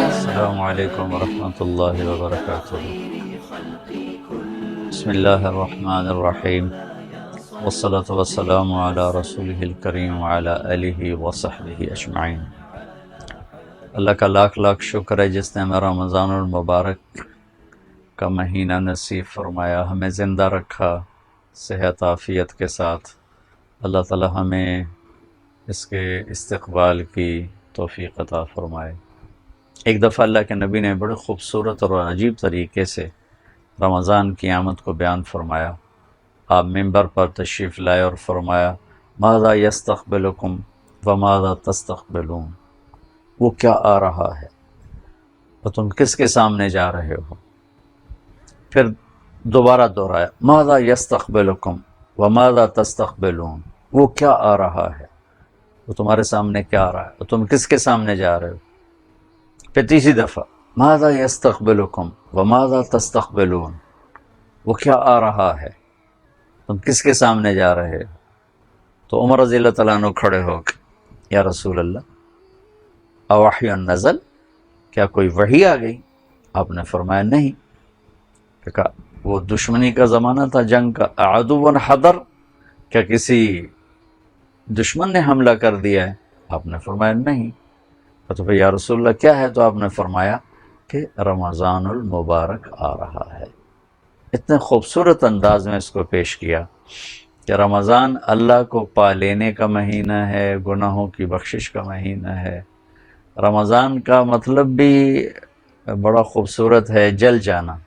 السلام علیکم ورحمۃ اللہ وبرکاتہ۔ بسم اللہ الرحمن الرحیم، والصلاة والسلام علی رسولہ الکریم وعلی آلہ وصحبہ اجمعین۔ اللہ کا لاکھ لاکھ شکر ہے جس نے ہمیں رمضان المبارک کا مہینہ نصیب فرمایا، ہمیں زندہ رکھا صحت عافیت کے ساتھ۔ اللہ تعالی ہمیں اس کے استقبال کی توفیق عطا فرمائے۔ ایک دفعہ اللہ کے نبی نے بڑے خوبصورت اور عجیب طریقے سے رمضان کی آمد کو بیان فرمایا۔ آپ ممبر پر تشریف لائے اور فرمایا ماذا یستقبلکم وماذا تستقبلون، وہ کیا آ رہا ہے اور تم کس کے سامنے جا رہے ہو۔ پھر دوبارہ دہرایا ماذا یستقبلکم وماذا تستقبلون، وہ کیا آ رہا ہے، وہ تمہارے سامنے کیا آ رہا ہے اور تم کس کے سامنے جا رہے ہو۔ پھر تیسری دفعہ ماذا یستقبلکم وماذا تستقبلون، وہ کیا آ رہا ہے، تم کس کے سامنے جا رہے ہو۔ تو عمر رضی اللہ تعالیٰ عنہ کھڑے ہو کے یا رسول اللہ اوحی نزل، کیا کوئی وحی آ گئی؟ آپ نے فرمایا نہیں۔ کہ کہا وہ دشمنی کا زمانہ تھا، جنگ کا، عدو حضر، کیا کسی دشمن نے حملہ کر دیا ہے؟ آپ نے فرمایا نہیں۔ تو بھئی یا رسول اللہ کیا ہے؟ تو آپ نے فرمایا کہ رمضان المبارک آ رہا ہے۔ اتنے خوبصورت انداز میں اس کو پیش کیا کہ رمضان اللہ کو پا لینے کا مہینہ ہے، گناہوں کی بخشش کا مہینہ ہے۔ رمضان کا مطلب بھی بڑا خوبصورت ہے، جل جانا۔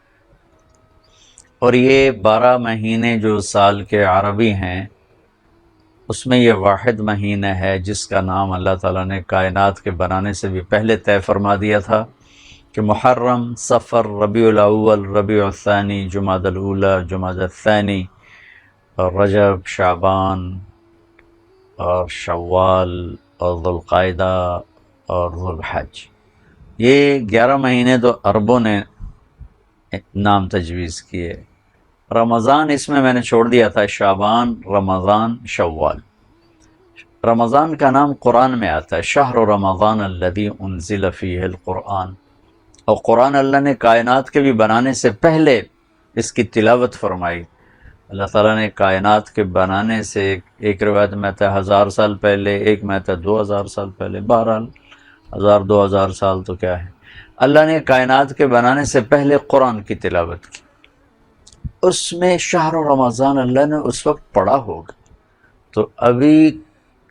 اور یہ 12 مہینے جو سال کے عربی ہیں اس میں یہ واحد مہینہ ہے جس کا نام اللہ تعالیٰ نے کائنات کے بنانے سے بھی پہلے طے فرما دیا تھا کہ محرم، صفر، ربیع الاول، ربیع الثانی، جمادی الاولی، جمادی الثانی، اور رجب، شعبان اور شوال اور ذوالقعدہ اور ذوالحج، یہ 11 مہینے تو عربوں نے نام تجویز کیے۔ رمضان اس میں نے چھوڑ دیا تھا شعبان، رمضان، شوال۔ رمضان کا نام قرآن میں آتا ہے، شہر رمضان الذی انزل فیہ القرآن، اور قرآن اللہ نے کائنات کے بھی بنانے سے پہلے اس کی تلاوت فرمائی۔ اللہ تعالیٰ نے کائنات کے بنانے سے ایک روایت میں آتا ہے 1000 سال پہلے، ایک میں آتا ہے 2000 سال پہلے، بہرحال 2000 سال تو کیا ہے، اللہ نے کائنات کے بنانے سے پہلے قرآن کی تلاوت کی۔ اس میں شہر رمضان اللہ نے اس وقت پڑھا ہوگا تو ابھی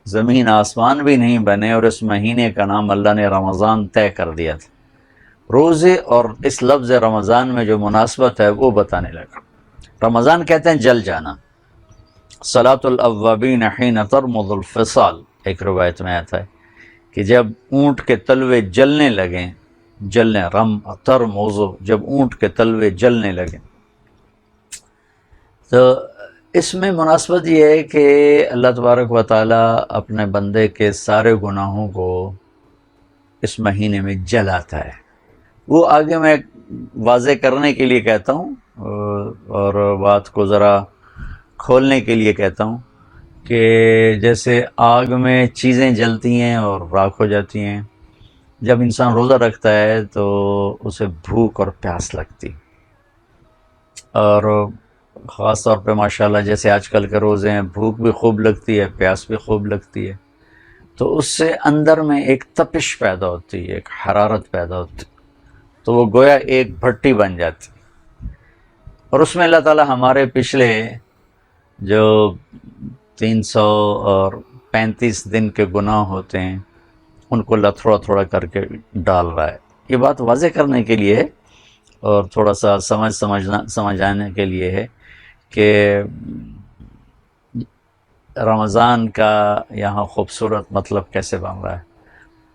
زمین آسمان بھی نہیں بنے اور اس مہینے کا نام اللہ نے رمضان طے کر دیا تھا۔ روزے اور اس لفظ رمضان میں جو مناسبت ہے وہ بتانے لگا۔ رمضان کہتے ہیں جل جانا، صلاۃ الاوابین حین ترمض الفصال، ایک روایت میں آتا ہے کہ جب اونٹ کے تلوے جلنے لگیں، جلنے، رم ترمض، جب اونٹ کے تلوے جلنے لگیں۔ تو اس میں مناسبت یہ ہے کہ اللہ تبارک و تعالیٰ اپنے بندے کے سارے گناہوں کو اس مہینے میں جلاتا ہے۔ وہ آگے میں واضح کرنے کے لیے کہتا ہوں اور بات کو ذرا کھولنے کے لیے کہتا ہوں کہ جیسے آگ میں چیزیں جلتی ہیں اور راکھ ہو جاتی ہیں، جب انسان روزہ رکھتا ہے تو اسے بھوک اور پیاس لگتی، اور خاص طور پہ ماشاءاللہ جیسے آج کل کے روزے ہیں، بھوک بھی خوب لگتی ہے، پیاس بھی خوب لگتی ہے، تو اس سے اندر میں ایک تپش پیدا ہوتی ہے، ایک حرارت پیدا ہوتی ہے، تو وہ گویا ایک بھٹی بن جاتی، اور اس میں اللہ تعالیٰ ہمارے پچھلے جو 335 دن کے گناہ ہوتے ہیں ان کو اللہ تھوڑا تھوڑا کر کے ڈال رہا ہے۔ یہ بات واضح کرنے کے لیے ہے اور تھوڑا سا سمجھ آنے کے لیے ہے کہ رمضان کا یہاں خوبصورت مطلب کیسے بن رہا ہے۔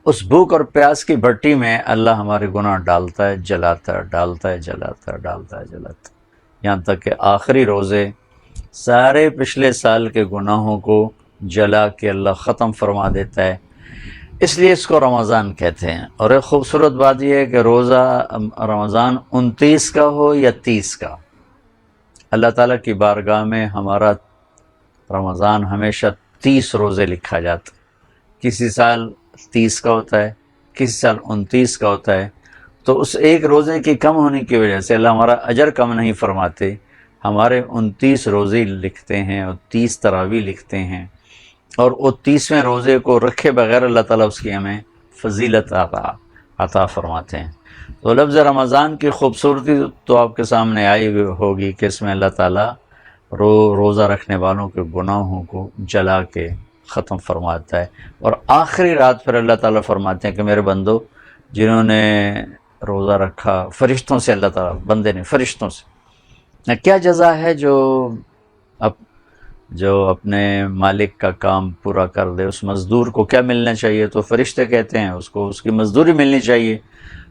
اس بھوک اور پیاس کی بھٹی میں اللہ ہمارے گناہ ڈالتا ہے، جلاتا ہے، ڈالتا ہے، جلاتا ہے، ڈالتا ہے، جلاتا ہے، یہاں تک کہ آخری روزے سارے پچھلے سال کے گناہوں کو جلا کے اللہ ختم فرما دیتا ہے۔ اس لیے اس کو رمضان کہتے ہیں۔ اور ایک خوبصورت بات یہ ہے کہ روزہ رمضان 29 کا ہو یا 30 کا، اللہ تعالیٰ کی بارگاہ میں ہمارا رمضان ہمیشہ 29 روزے لکھا جاتا، کسی سال 30 کا ہوتا ہے، کسی سال 29 کا ہوتا ہے۔ تو اس ایک روزے کی کم ہونے کی وجہ سے اللہ ہمارا اجر کم نہیں فرماتے، ہمارے 29 روزے لکھتے ہیں اور 30 تراویح لکھتے ہیں، اور وہ 30ویں روزے کو رکھے بغیر اللہ تعالیٰ اس کی ہمیں فضیلت عطا فرماتے ہیں۔ تو لفظ رمضان کی خوبصورتی تو آپ کے سامنے آئی ہوگی کہ اس میں اللہ تعالیٰ روزہ رکھنے والوں کے گناہوں کو جلا کے ختم فرماتا ہے، اور آخری رات پھر اللہ تعالیٰ فرماتے ہیں کہ میرے بندو جنہوں نے روزہ رکھا، فرشتوں سے اللہ تعالیٰ، بندے نے فرشتوں سے کیا جزا ہے جو اپنے مالک کا کام پورا کر دے، اس مزدور کو کیا ملنا چاہیے؟ تو فرشتے کہتے ہیں اس کو اس کی مزدوری ملنی چاہیے۔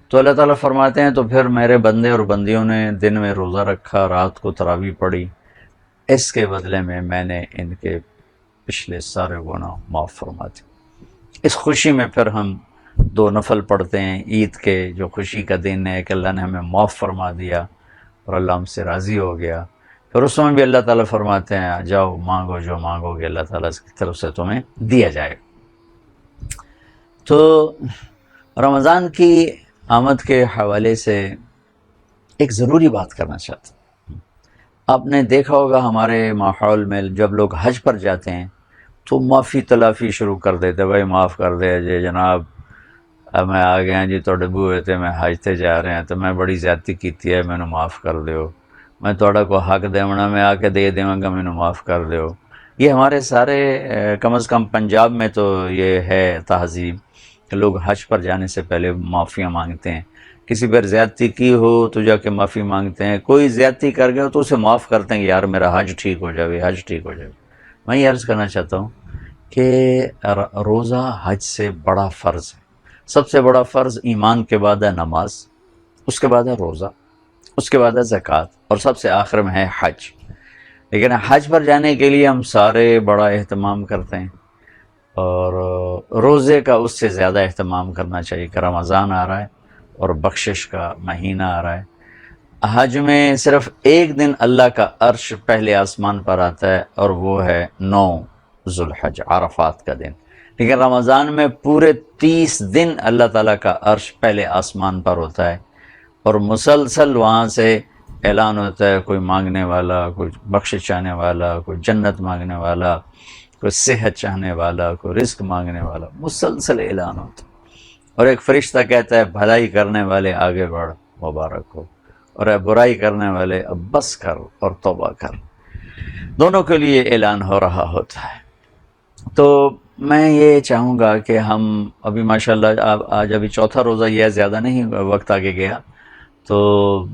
تو اللہ تعالیٰ فرماتے ہیں تو پھر میرے بندے اور بندیوں نے دن میں روزہ رکھا، رات کو تراویح پڑھی، اس کے بدلے میں نے ان کے پچھلے سارے گناہ معاف فرما دی۔ اس خوشی میں پھر ہم 2 نفل پڑھتے ہیں عید کے، جو خوشی کا دن ہے کہ اللہ نے ہمیں معاف فرما دیا اور اللہ ہم سے راضی ہو گیا۔ پھر اس میں بھی اللہ تعالیٰ فرماتے ہیں جاؤ مانگو، جو مانگو گے اللہ تعالیٰ کی طرف سے تمہیں دیا جائے۔ تو رمضان کی آمد کے حوالے سے ایک ضروری بات کرنا چاہتا ہوں۔ آپ نے دیکھا ہوگا ہمارے ماحول میں جب لوگ حج پر جاتے ہیں تو معافی تلافی شروع کر دیتے، بھائی معاف کر دے جی جناب، اب میں آ گیا جی توڑے بوئے تھے، میں حج تے جا رہے ہیں تو میں بڑی زیادتی کیتی ہے، میں نے معاف کر دیو، میں توڑا کو حق دیونا میں آ کے دے دیواں گا، میں نے معاف کر دیو۔ یہ ہمارے سارے کم از کم پنجاب میں تو یہ ہے تہذیب کہ لوگ حج پر جانے سے پہلے معافیاں مانگتے ہیں، کسی پر زیادتی کی ہو تو جا کے معافی مانگتے ہیں، کوئی زیادتی کر گیا تو اسے معاف کرتے ہیں کہ یار میرا حج ٹھیک ہو جائے، حج ٹھیک ہو جائے۔ میں یہ عرض کرنا چاہتا ہوں کہ روزہ حج سے بڑا فرض ہے۔ سب سے بڑا فرض ایمان کے بعد ہے نماز، اس کے بعد ہے روزہ، اس کے بعد ہے زکوٰۃ، اور سب سے آخر میں ہے حج۔ لیکن حج پر جانے کے لیے ہم سارے بڑا اہتمام کرتے ہیں، اور روزے کا اس سے زیادہ اہتمام کرنا چاہیے کہ رمضان آ رہا ہے اور بخشش کا مہینہ آ رہا ہے۔ حج میں صرف ایک دن اللہ کا عرش پہلے آسمان پر آتا ہے اور وہ ہے 9 ذوالحج، عرفات کا دن، لیکن رمضان میں پورے 30 دن اللہ تعالیٰ کا عرش پہلے آسمان پر ہوتا ہے، اور مسلسل وہاں سے اعلان ہوتا ہے، کوئی مانگنے والا، کوئی بخشش چاہنے والا، کوئی جنت مانگنے والا، کوئی صحت چاہنے والا، کوئی رزق مانگنے والا، مسلسل اعلان ہوتا ہے۔ اور ایک فرشتہ کہتا ہے بھلائی کرنے والے آگے بڑھ، مبارک ہو، اور اے برائی کرنے والے اب بس کر اور توبہ کر۔ دونوں کے لیے اعلان ہو رہا ہوتا ہے۔ تو میں یہ چاہوں گا کہ ہم ابھی ماشاءاللہ آج ابھی 4تھا روزہ یہ ہے، زیادہ نہیں وقت آگے گیا، تو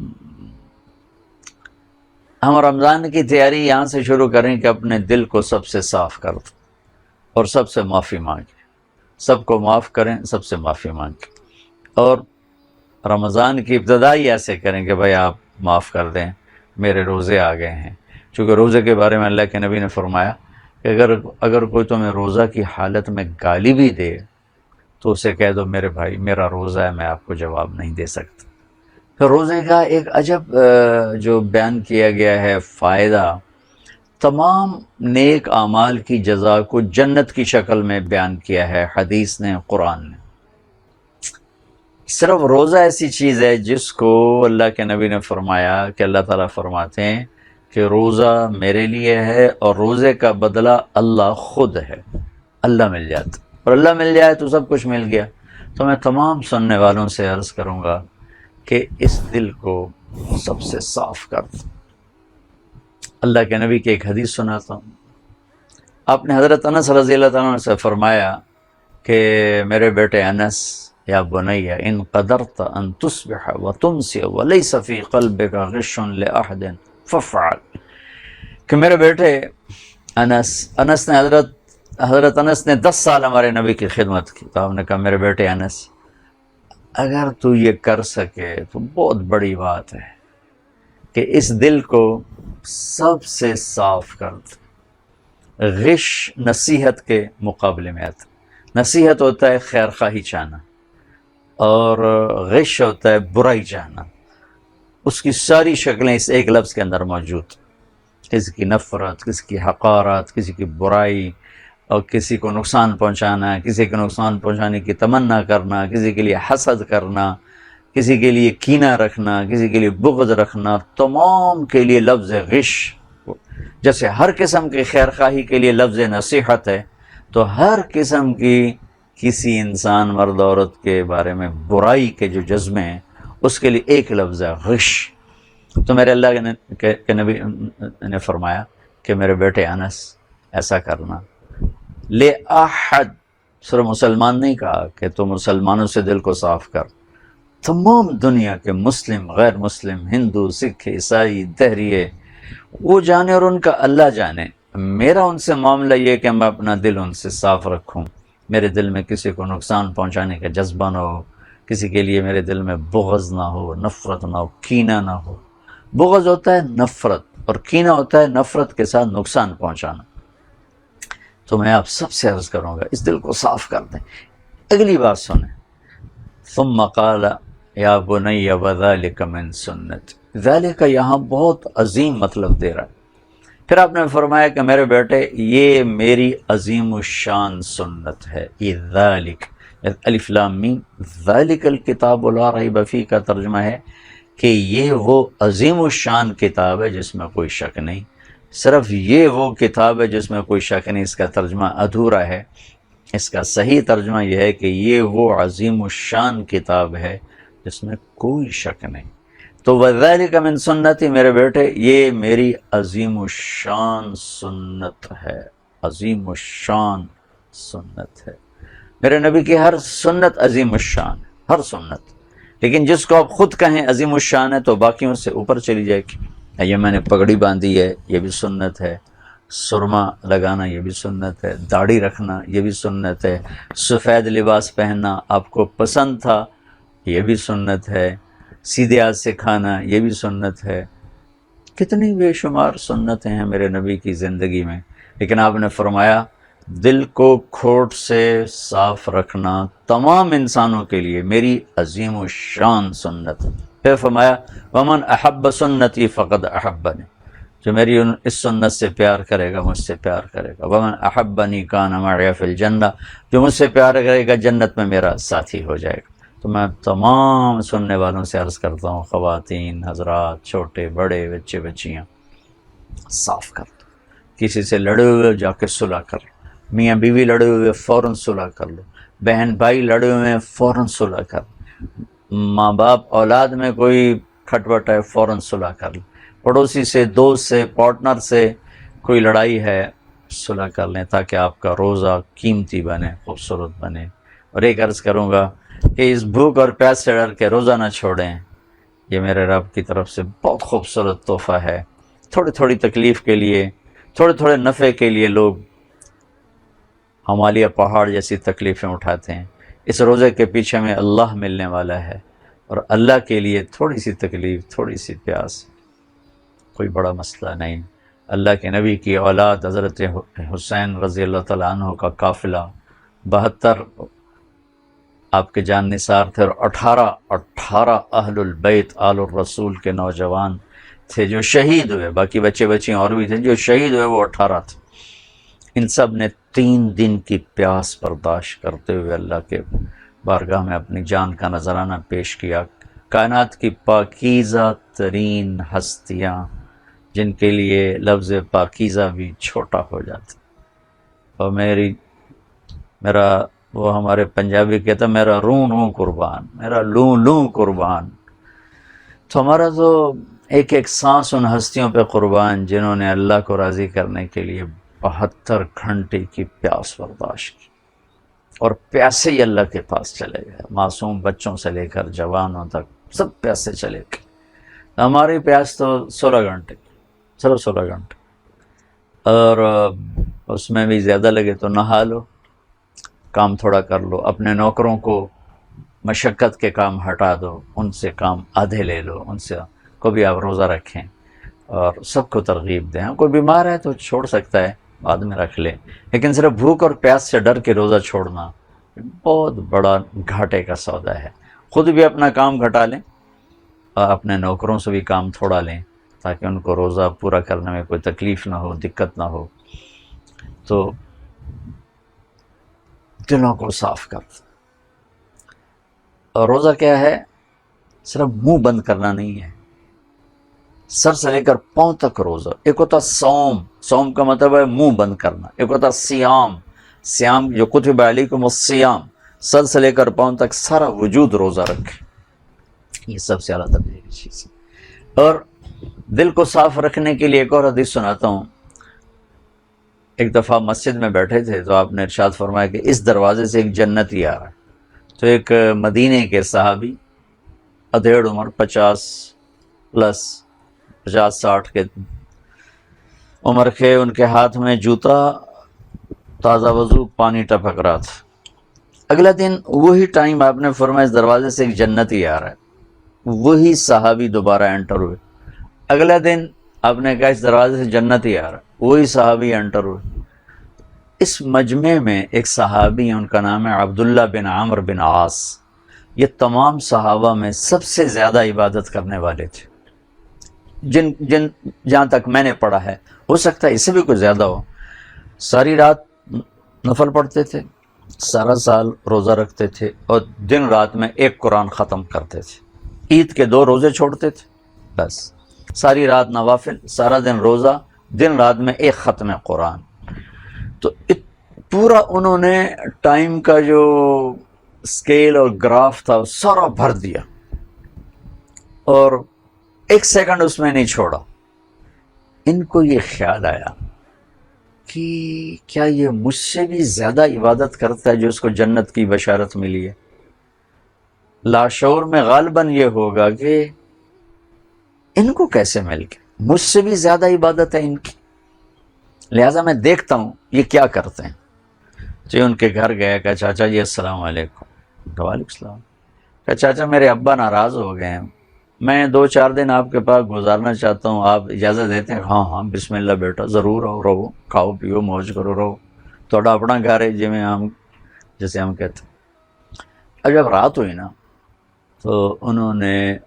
ہم رمضان کی تیاری یہاں سے شروع کریں کہ اپنے دل کو سب سے صاف کر دیں اور سب سے معافی مانگیں، سب کو معاف کریں، سب سے معافی مانگیں، اور رمضان کی ابتدائی ایسے کریں کہ بھائی آپ معاف کر دیں، میرے روزے آ گئے ہیں۔ چونکہ روزے کے بارے میں اللہ کے نبی نے فرمایا کہ اگر کوئی تمہیں روزہ کی حالت میں گالی بھی دے تو اسے کہہ دو میرے بھائی میرا روزہ ہے، میں آپ کو جواب نہیں دے سکتا۔ تو روزے کا ایک عجب جو بیان کیا گیا ہے فائدہ، تمام نیک اعمال کی جزا کو جنت کی شکل میں بیان کیا ہے حدیث نے، قرآن نے۔ صرف روزہ ایسی چیز ہے جس کو اللہ کے نبی نے فرمایا کہ اللہ تعالیٰ فرماتے ہیں کہ روزہ میرے لیے ہے اور روزے کا بدلہ اللہ خود ہے، اللہ مل جاتا، اور اللہ مل جائے تو سب کچھ مل گیا۔ تو میں تمام سننے والوں سے عرض کروں گا کہ اس دل کو سب سے صاف کر دو۔ اللہ کے نبی کی ایک حدیث سناتا ہوں۔ آپ نے حضرت انس رضی اللہ عنہ سے فرمایا کہ میرے بیٹے انس، یا بنی ان قدرت ان تصبح وتمسی وليس في قلبك غش لاحد فافعل، کہ میرے بیٹے انس نے حضرت انس نے 10 سال ہمارے نبی کی خدمت کی، تو آپ نے کہا میرے بیٹے انس اگر تو یہ کر سکے تو بہت بڑی بات ہے کہ اس دل کو سب سے صاف کر دے۔ غش نصیحت کے مقابلے میں آتا، نصیحت ہوتا ہے خیر خواہی چاہنا، اور غش ہوتا ہے برائی چاہنا۔ اس کی ساری شکلیں اس ایک لفظ کے اندر موجود، کسی کی نفرت، کسی کی حقارت، کسی کی برائی، اور کسی کو نقصان پہنچانا، کسی کو نقصان پہنچانے کی تمنا کرنا، کسی کے لیے حسد کرنا، کسی کے لیے کینہ رکھنا، کسی کے لیے بغض رکھنا، تمام کے لیے لفظ غش. جیسے ہر قسم کی خیر خواہی کے لیے لفظ نصیحت ہے، تو ہر قسم کی کسی انسان مرد عورت کے بارے میں برائی کے جو جذبے ہیں اس کے لیے ایک لفظ ہے غش. تو میرے اللہ کے نبی نے فرمایا کہ میرے بیٹے انس ایسا کرنا. لے احد، صرف مسلمان نہیں کہا کہ تو مسلمانوں سے دل کو صاف کر، تمام دنیا کے مسلم، غیر مسلم، ہندو، سکھ، عیسائی، دہریے، وہ جانے اور ان کا اللہ جانے. میرا ان سے معاملہ یہ کہ میں اپنا دل ان سے صاف رکھوں، میرے دل میں کسی کو نقصان پہنچانے کا جذبہ نہ ہو، کسی کے لیے میرے دل میں بغض نہ ہو، نفرت نہ ہو، کینہ نہ ہو. بغض ہوتا ہے نفرت، اور کینہ ہوتا ہے نفرت کے ساتھ نقصان پہنچانا. تو میں آپ سب سے عرض کروں گا اس دل کو صاف کر دیں. اگلی بات سنیں، ثم قال یا بنی وذلک من سنت. ذالک یہاں بہت عظیم مطلب دے رہا ہے. پھر آپ نے فرمایا کہ میرے بیٹے یہ میری عظیم الشان سنت ہے. یہ ذالک، الف لام میم، ذالک الکتاب لا ریب فیہ کا ترجمہ ہے کہ یہ وہ عظیم الشان کتاب ہے جس میں کوئی شک نہیں. صرف یہ وہ کتاب ہے جس میں کوئی شک نہیں، اس کا ترجمہ ادھورا ہے. اس کا صحیح ترجمہ یہ ہے کہ یہ وہ عظیم الشان کتاب ہے جس میں کوئی شک نہیں. تو وذالک من سنتی، میرے بیٹے یہ میری عظیم الشان سنت ہے. عظیم الشان سنت ہے. میرے نبی کی ہر سنت عظیم الشان ہے، ہر سنت. لیکن جس کو آپ خود کہیں عظیم الشان ہے تو باقیوں سے اوپر چلی جائے گی. یہ میں نے پگڑی باندھی ہے، یہ بھی سنت ہے. سرما لگانا یہ بھی سنت ہے. داڑھی رکھنا یہ بھی سنت ہے. سفید لباس پہننا آپ کو پسند تھا یہ بھی سنت ہے. سیدھے ہاتھ سے کھانا یہ بھی سنت ہے. کتنی بے شمار سنتیں ہیں میرے نبی کی زندگی میں. لیکن آپ نے فرمایا دل کو کھوٹ سے صاف رکھنا تمام انسانوں کے لیے میری عظیم الشان سنت. پھر فرمایا ومن احب سنتی فقد احبنی، جو میری اس سنت سے پیار کرے گا مجھ سے پیار کرے گا. ومن احبنی کان معی فی الجنہ، جو مجھ سے پیار کرے گا جنت میں میرا ساتھی ہو جائے گا. تو میں تمام سننے والوں سے عرض کرتا ہوں، خواتین، حضرات، چھوٹے بڑے، بچے بچیاں، صاف کر دو. کسی سے لڑے ہوئے جا کے صلح کر لو. میاں بیوی لڑے ہوئے فوراً صلح کر لو. بہن بھائی لڑے ہوئے ہیں فوراً صلح کر لو. ماں باپ اولاد میں کوئی کھٹپٹ ہے فوراً صلح کر لو. پڑوسی سے، دوست سے، پارٹنر سے کوئی لڑائی ہے صلح کر لیں تاکہ آپ کا روزہ قیمتی بنے، خوبصورت بنے. اور ایک عرض کروں گا کہ اس بھوک اور پیاس سے ڈر کے روزہ نہ چھوڑیں. یہ میرے رب کی طرف سے بہت خوبصورت تحفہ ہے. تھوڑی تھوڑی تکلیف کے لیے، تھوڑے تھوڑے نفع کے لیے لوگ ہمالیہ پہاڑ جیسی تکلیفیں اٹھاتے ہیں. اس روزے کے پیچھے میں اللہ ملنے والا ہے، اور اللہ کے لیے تھوڑی سی تکلیف، تھوڑی سی پیاس کوئی بڑا مسئلہ نہیں. اللہ کے نبی کی اولاد حضرت حسین رضی اللہ تعالیٰ عنہ کا قافلہ 72 آپ کے جان نثار تھے، اور 18 اہل البیت آل الرسول کے نوجوان تھے جو شہید ہوئے. باقی بچے بچیاں اور بھی تھے، جو شہید ہوئے وہ 18 تھے. ان سب نے 3 دن کی پیاس برداشت کرتے ہوئے اللہ کے بارگاہ میں اپنی جان کا نذرانہ پیش کیا. کائنات کی پاکیزہ ترین ہستیاں جن کے لیے لفظ پاکیزہ بھی چھوٹا ہو جاتا. اور میرا وہ ہمارے پنجابی کہتا میرا روں قربان، میرا لوں قربان. تو ہمارا تو ایک سانس ان ہستیوں پہ قربان جنہوں نے اللہ کو راضی کرنے کے لیے 72 گھنٹے کی پیاس برداشت کی، اور پیاسے ہی اللہ کے پاس چلے گئے. معصوم بچوں سے لے کر جوانوں تک سب پیاسے چلے گئے. ہماری پیاس تو 16 گھنٹے، صرف 16 گھنٹے. اور اس میں بھی زیادہ لگے تو نہا لو، کام تھوڑا کر لو، اپنے نوکروں کو مشقت کے کام ہٹا دو، ان سے کام آدھے لے لو، ان سے کو بھی آپ روزہ رکھیں اور سب کو ترغیب دیں. کوئی بیمار ہے تو چھوڑ سکتا ہے، بعد میں رکھ لے. لیکن صرف بھوک اور پیاس سے ڈر کے روزہ چھوڑنا بہت بڑا گھاٹے کا سودا ہے. خود بھی اپنا کام گھٹا لیں اور اپنے نوکروں سے بھی کام تھوڑا لیں تاکہ ان کو روزہ پورا کرنے میں کوئی تکلیف نہ ہو، دقت نہ ہو. تو دلوں کو صاف کرتا. اور روزہ کیا ہے؟ صرف منہ بند کرنا نہیں ہے، سر سے لے کر پاؤں تک روزہ. ایک ہوتا صوم، صوم کا مطلب ہے منہ بند کرنا. ایک ہوتا سیام، سیام جو کتب علیکم الصیام، سر سے لے کر پاؤں تک سارا وجود روزہ رکھے. یہ سب سے اعلیٰ درجے کی چیز ہے. اور دل کو صاف رکھنے کے لیے ایک اور حدیث سناتا ہوں. ایک دفعہ مسجد میں بیٹھے تھے تو آپ نے ارشاد فرمایا کہ اس دروازے سے ایک جنتی آ رہا ہے. تو ایک مدینے کے صحابی، ادھیڑ عمر 50 پلس، 50-60 کے عمر کے، ان کے ہاتھ میں جوتا، تازہ وضو، پانی ٹپک رہا تھا. اگلا دن وہی ٹائم آپ نے فرمایا اس دروازے سے ایک جنتی آ رہا ہے. وہی صحابی دوبارہ انٹر ہوئے. اگلا دن آپ نے کہا اس دروازے سے جنتی آ رہا ہے. وہی صحابی انٹر ہوئے. اس مجمع میں ایک صحابی ہیں، ان کا نام ہے عبداللہ بن عمرو بن عاص. یہ تمام صحابہ میں سب سے زیادہ عبادت کرنے والے تھے. جہاں تک میں نے پڑھا ہے، ہو سکتا ہے اس سے بھی کچھ زیادہ ہو. ساری رات نفل پڑھتے تھے، سارا سال روزہ رکھتے تھے، اور دن رات میں ایک قرآن ختم کرتے تھے. عید کے 2 روزے چھوڑتے تھے، بس ساری رات نوافل، سارا دن روزہ، دن رات میں ایک ختم قرآن. تو پورا انہوں نے ٹائم کا جو اسکیل اور گراف تھا سارا بھر دیا، اور 1 سیکنڈ اس میں نہیں چھوڑا. ان کو یہ خیال آیا کہ کیا یہ مجھ سے بھی زیادہ عبادت کرتا ہے جو اس کو جنت کی بشارت ملی ہے؟ لاشعور میں غالباً یہ ہوگا کہ ان کو کیسے مل گئے، مجھ سے بھی زیادہ عبادت ہے ان کی، لہٰذا میں دیکھتا ہوں یہ کیا کرتے ہیں. جو ان کے گھر گیا، کہا چاچا جی السلام علیکم. وعلیکم السلام. کہا چاچا میرے ابا ناراض ہو گئے ہیں، میں 2-4 دن آپ کے پاس گزارنا چاہتا ہوں، آپ اجازت دیتے ہیں؟ ہاں ہاں بسم اللہ بیٹا، ضرور آؤ، رہو، کھاؤ پیو، موج کرو، رہو، تھوڑا اپنا گھر ہے جیسے ہم کہتے ہیں. اب جب رات ہوئی نا تو انہوں نے،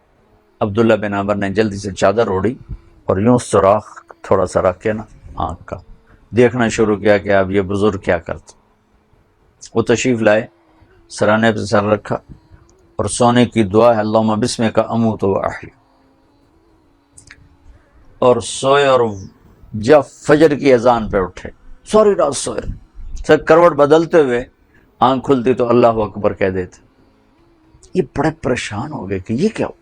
عبداللہ بن عمر نے جلدی سے چادر اوڑھی اور یوں سوراخ تھوڑا سا رکھ کے نا آنکھ کا دیکھنا شروع کیا کہ اب یہ بزرگ کیا کرتے. وہ تشریف لائے، سرانے پہ سر رکھا اور سونے کی دعا ہے اللہم بسمک اموت و احیا، اور سوئے. اور جب فجر کی اذان پہ اٹھے، ساری رات سوئے، سر کروٹ بدلتے ہوئے آنکھ کھلتی تو اللہ اکبر کہہ دیتے. یہ بڑے پریشان ہو گئے کہ یہ کیا ہو.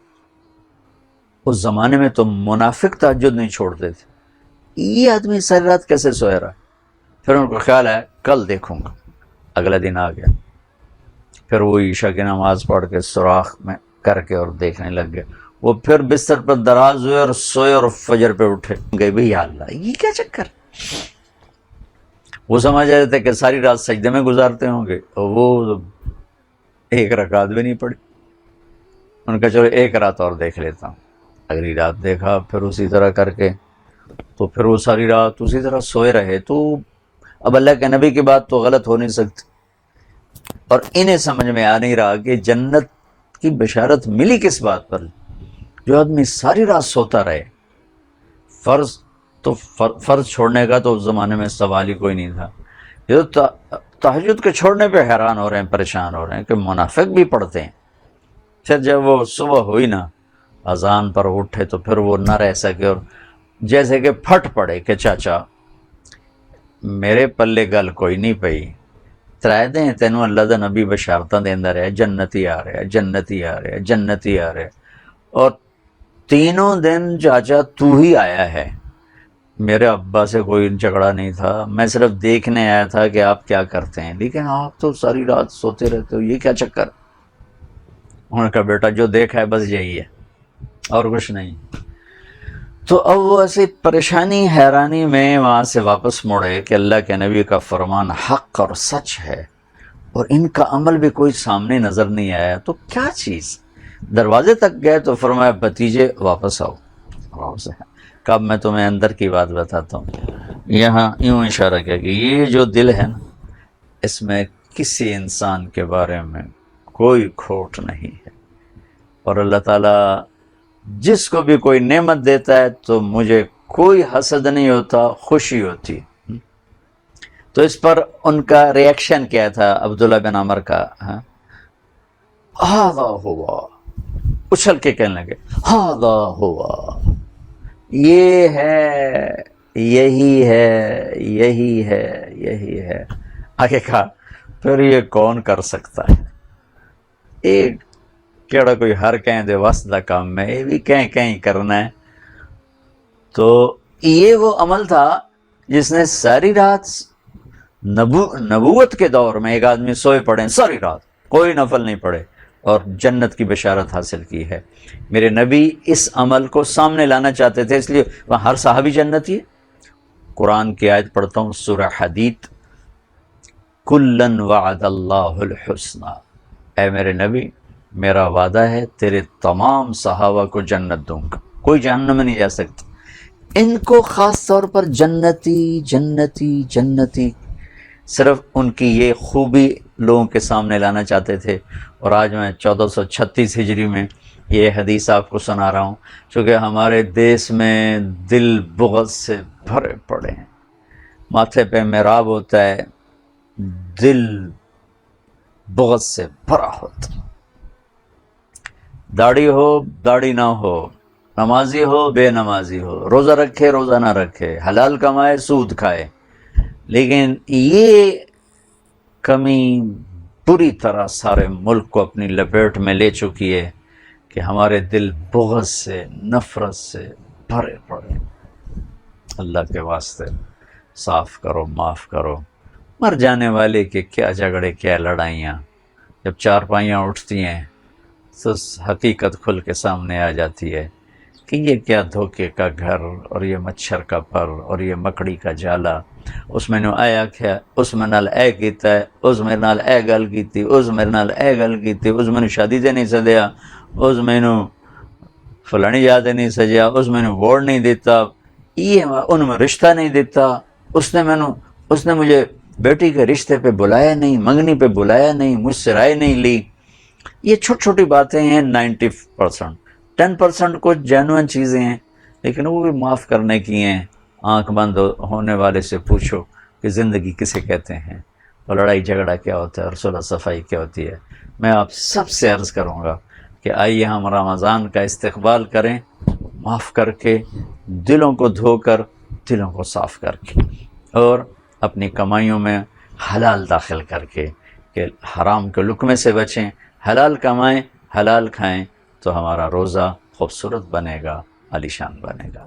اس زمانے میں تو منافق تہجد نہیں چھوڑتے تھے، یہ آدمی ساری رات کیسے سوئے رہا. پھر ان کو خیال ہے کل دیکھوں گا. اگلا دن آ گیا، پھر وہ عشاء کی نماز پڑھ کے سوراخ میں کر کے اور دیکھنے لگ گئے. وہ پھر بستر پر دراز ہوئے اور سوئے اور فجر پہ اٹھے گئے. بھئی یا اللہ یہ کیا چکر. وہ سمجھ رہے تھے کہ ساری رات سجدے میں گزارتے ہوں گے، اور وہ 1 رکعت بھی نہیں پڑی. ان کا چلو 1 رات اور دیکھ لیتا ہوں. اگلی رات دیکھا، پھر اسی طرح کر کے، تو پھر وہ ساری رات اسی طرح سوئے رہے. تو اب اللہ کے نبی کی بات تو غلط ہو نہیں سکتی، اور انہیں سمجھ میں آ نہیں رہا کہ جنت کی بشارت ملی کس بات پر. جو آدمی ساری رات سوتا رہے، فرض چھوڑنے کا تو اس زمانے میں سوال ہی کوئی نہیں تھا. یہ تو تہجد کے چھوڑنے پہ حیران ہو رہے ہیں، پریشان ہو رہے ہیں کہ منافق بھی پڑھتے ہیں. پھر جب وہ صبح ہوئی نا، اذان پر اٹھے تو پھر وہ نہ رہ سکے اور جیسے کہ پھٹ پڑے کہ چاچا میرے پلے گل کوئی نہیں پئی، ترائے دیں تینوں اللہ دا نبی بشارتاں دیندا رہے، جنتی آ رہے، جنتی آ رہے، جنتی آ رہے، اور 3 دن چاچا تو ہی آیا ہے. میرے ابا سے کوئی جھگڑا نہیں تھا، میں صرف دیکھنے آیا تھا کہ آپ کیا کرتے ہیں، لیکن آپ تو ساری رات سوتے رہتے ہو، یہ کیا چکر. انہوں نے کہا بیٹا جو دیکھا ہے بس یہی ہے اور کچھ نہیں. تو اب وہ ایسی پریشانی حیرانی میں وہاں سے واپس مڑے کہ اللہ کے نبی کا فرمان حق اور سچ ہے، اور ان کا عمل بھی کوئی سامنے نظر نہیں آیا، تو کیا چیز. دروازے تک گئے تو فرمایا بھتیجے واپس آؤ. واپس آئے. کب میں تمہیں اندر کی بات بتاتا ہوں. یہاں یوں اشارہ کیا کہ یہ جو دل ہے نا، اس میں کسی انسان کے بارے میں کوئی کھوٹ نہیں ہے، اور اللہ تعالیٰ جس کو بھی کوئی نعمت دیتا ہے تو مجھے کوئی حسد نہیں ہوتا، خوشی ہوتی. تو اس پر ان کا ریئیکشن کیا تھا عبداللہ بن عمر کا؟ ہاذا ہوا، اچھل کے کہنے لگے ہاذا ہوا، یہ ہے، یہی ہے، یہی ہے، یہی ہے۔ آگے کہا پھر یہ کون کر سکتا ہے؟ ایک کیڑا کوئی ہر کہیں دے واسطہ کام میں یہ بھی کہیں کرنا ہے۔ تو یہ وہ عمل تھا جس نے ساری رات نبوت کے دور میں ایک آدمی سوئے پڑے ساری رات، کوئی نفل نہیں پڑے، اور جنت کی بشارت حاصل کی ہے۔ میرے نبی اس عمل کو سامنے لانا چاہتے تھے، اس لیے وہاں ہر صحابی جنتی ہے۔ قرآن کی آیت پڑھتا ہوں، سورہ حدید، کلن وعد اللہ الحسنى، اے میرے نبی میرا وعدہ ہے تیرے تمام صحابہ کو جنت دوں گا، کوئی جہنم میں نہیں جا سکتا۔ ان کو خاص طور پر جنتی جنتی جنتی، صرف ان کی یہ خوبی لوگوں کے سامنے لانا چاہتے تھے۔ اور آج میں 1436 ہجری میں یہ حدیث آپ کو سنا رہا ہوں، چونکہ ہمارے دیس میں دل بغض سے بھرے پڑے ہیں، ماتھے پہ محراب ہوتا ہے، دل بغض سے بھرا ہوتا، داڑھی ہو داڑھی نہ ہو، نمازی ہو بے نمازی ہو، روزہ رکھے روزہ نہ رکھے، حلال کمائے سود کھائے، لیکن یہ کمی بری طرح سارے ملک کو اپنی لپیٹ میں لے چکی ہے کہ ہمارے دل بغض سے، نفرت سے بھرے پڑے۔ اللہ کے واسطے صاف کرو، معاف کرو۔ مر جانے والے کے کیا جھگڑے، کیا لڑائیاں، جب چارپائیاں اٹھتی ہیں تو حقیقت کھل کے سامنے آ جاتی ہے کہ یہ کیا دھوکے کا گھر، اور یہ مچھر کا پر، اور یہ مکڑی کا جالا، اس میں نو آیا کیا، اس میں نال اے کیتا ہے، اس میں نال اے گل کیتی، اس میں نال اے گل کیتی، اس میں نو شادی تے نہیں سدیا، اس میں نو فلانی یاد نہیں سجیا، اس میں نو ووٹ نہیں دیتا، یہ ان میں رشتہ نہیں دیتا، اس نے مجھے بیٹی کے رشتے پہ بلایا نہیں، منگنی پہ بلایا نہیں، مجھ سے رائے نہیں لی۔ یہ چھوٹی چھوٹی باتیں ہیں، 90%، 10% کچھ جینوئن چیزیں ہیں، لیکن وہ بھی معاف کرنے کی ہیں۔ آنکھ بند ہونے والے سے پوچھو کہ زندگی کسے کہتے ہیں، اور لڑائی جھگڑا کیا ہوتا ہے، اور صلح صفائی کیا ہوتی ہے۔ میں آپ سب سے عرض کروں گا کہ آئیے ہم رمضان کا استقبال کریں، معاف کر کے، دلوں کو دھو کر، دلوں کو صاف کر کے، اور اپنی کمائیوں میں حلال داخل کر کے، کہ حرام کے لقمے سے بچیں، حلال کمائیں، حلال کھائیں، تو ہمارا روزہ خوبصورت بنے گا، عالیشان بنے گا۔